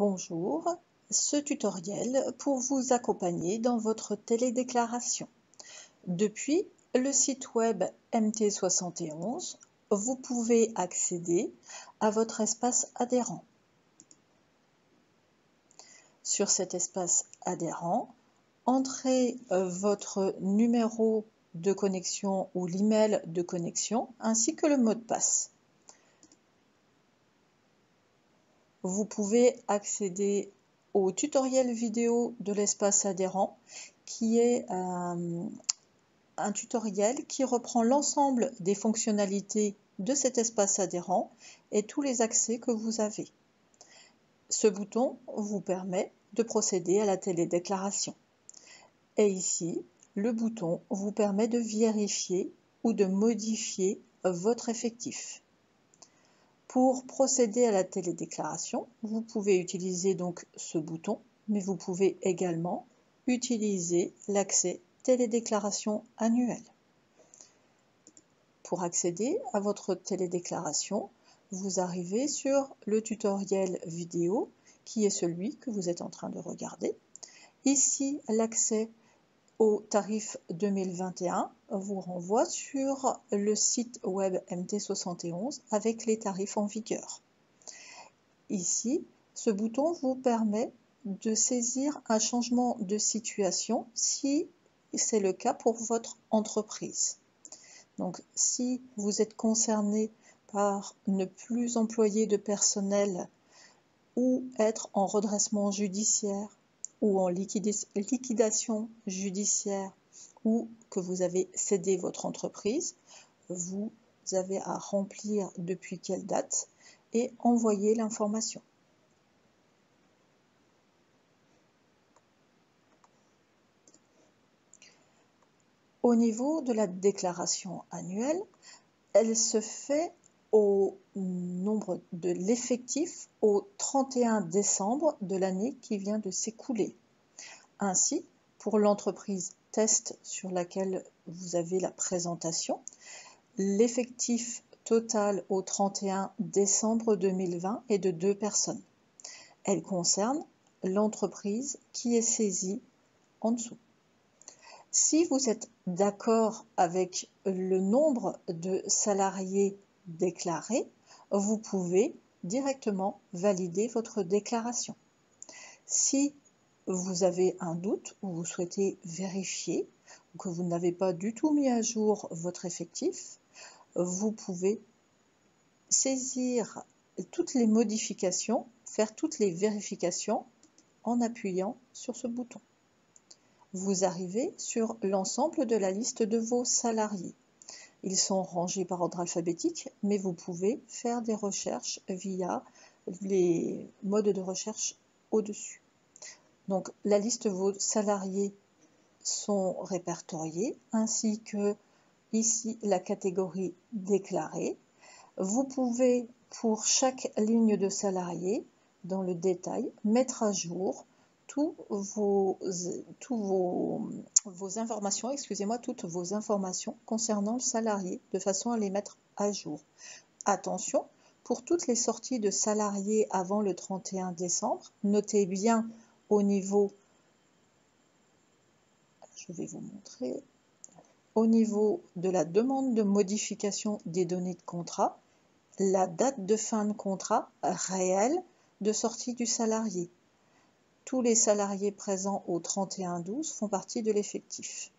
Bonjour, ce tutoriel pour vous accompagner dans votre télédéclaration. Depuis le site web MT71, vous pouvez accéder à votre espace adhérent. Sur cet espace adhérent, entrez votre numéro de connexion ou l'email de connexion ainsi que le mot de passe. Vous pouvez accéder au tutoriel vidéo de l'espace adhérent qui est un tutoriel qui reprend l'ensemble des fonctionnalités de cet espace adhérent et tous les accès que vous avez. Ce bouton vous permet de procéder à la télédéclaration. Et ici, le bouton vous permet de vérifier ou de modifier votre effectif. Pour procéder à la télédéclaration, vous pouvez utiliser donc ce bouton, mais vous pouvez également utiliser l'accès télédéclaration annuelle. Pour accéder à votre télédéclaration, vous arrivez sur le tutoriel vidéo qui est celui que vous êtes en train de regarder. Ici, l'accès au tarif 2021 vous renvoie sur le site web MT71 avec les tarifs en vigueur. Ici, ce bouton vous permet de saisir un changement de situation si c'est le cas pour votre entreprise. Donc, si vous êtes concerné par ne plus employer de personnel ou être en redressement judiciaire, ou en liquidation judiciaire, ou que vous avez cédé votre entreprise, vous avez à remplir depuis quelle date et envoyer l'information. Au niveau de la déclaration annuelle, elle se fait au nombre de l'effectif au 31 décembre de l'année qui vient de s'écouler. Ainsi, pour l'entreprise test sur laquelle vous avez la présentation, l'effectif total au 31 décembre 2020 est de 2 personnes. Elle concerne l'entreprise qui est saisie en dessous. Si vous êtes d'accord avec le nombre de salariés déclarés, vous pouvez directement valider votre déclaration. Si vous avez un doute ou vous souhaitez vérifier ou que vous n'avez pas du tout mis à jour votre effectif, vous pouvez saisir toutes les modifications, faire toutes les vérifications en appuyant sur ce bouton. Vous arrivez sur l'ensemble de la liste de vos salariés. Ils sont rangés par ordre alphabétique, mais vous pouvez faire des recherches via les modes de recherche au-dessus. Donc, la liste de vos salariés sont répertoriés, ainsi que ici la catégorie déclarée. Vous pouvez, pour chaque ligne de salariés, dans le détail, mettre à jour toutes vos informations concernant le salarié, de façon à les mettre à jour. Attention, pour toutes les sorties de salariés avant le 31 décembre, notez bien au niveau, je vais vous montrer, au niveau de la demande de modification des données de contrat, la date de fin de contrat réelle de sortie du salarié. Tous les salariés présents au 31/12 font partie de l'effectif.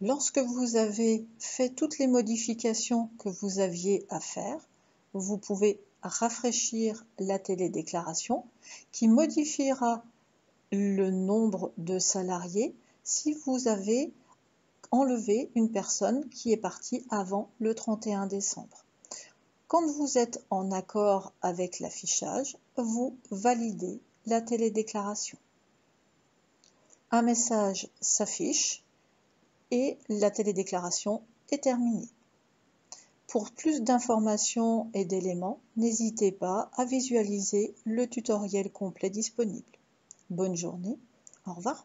Lorsque vous avez fait toutes les modifications que vous aviez à faire, vous pouvez rafraîchir la télédéclaration qui modifiera le nombre de salariés si vous avez enlevé une personne qui est partie avant le 31 décembre. Quand vous êtes en accord avec l'affichage, vous validez la télédéclaration. Un message s'affiche et la télédéclaration est terminée. Pour plus d'informations et d'éléments, n'hésitez pas à visualiser le tutoriel complet disponible. Bonne journée, au revoir.